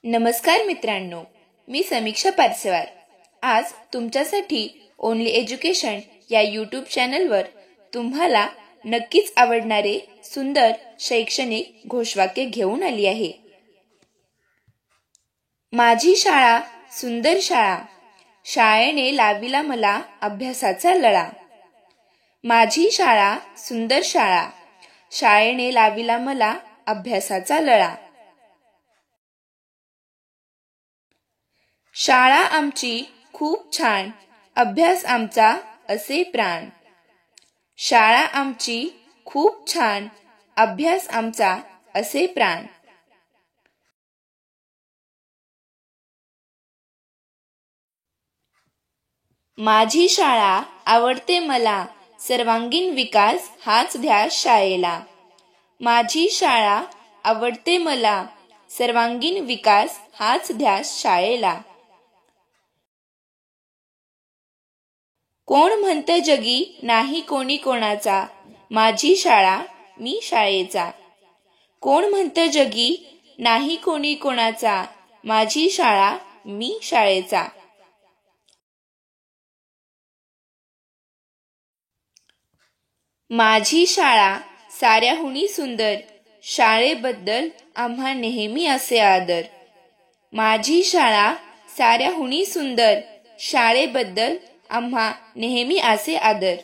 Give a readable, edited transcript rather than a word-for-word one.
नमस्कार मित्रांनो, मी समीक्षा पारसेवार। आज तुमच्यासाठी ओनली एज्युकेशन या यूट्यूब चॅनलवर तुम्हाला नक्कीच आवडणारे सुंदर शैक्षणिक घोषवाक्य घेऊन आली आहे। माझी शाळा सुंदर शाळा, शाळेने लाविला मला अभ्यासाचा लळा। माझी शाळा सुंदर शाळा, शाळेने लाविला मला अभ्यासाचा लळा। शाळा आमची खूप छान, अभ्यास आमचा असे प्राण। शाळा आमची खूप छान, अभ्यास आमचा असे प्राण। माझी शाळा आवडते मला, सर्वांगीण विकास हाच ध्यास शाळेला। माझी शाळा आवडते मला, सर्वांगीण विकास हाच ध्यास शाळेला। कोण म्हणतं जगी नाही कोणी कोणाचा, माझी शाळा मी शाळेचा। कोण म्हणतं जगी नाही कोणी कोणाचा, माझी शाळा मी शाळेचा। माझी शाळा साऱ्याहुनी सुंदर, शाळेबद्दल आम्हा नेहमी असे आदर। माझी शाळा साऱ्याहुनी सुंदर, शाळेबद्दल आम्हा नेहमी असे आदर।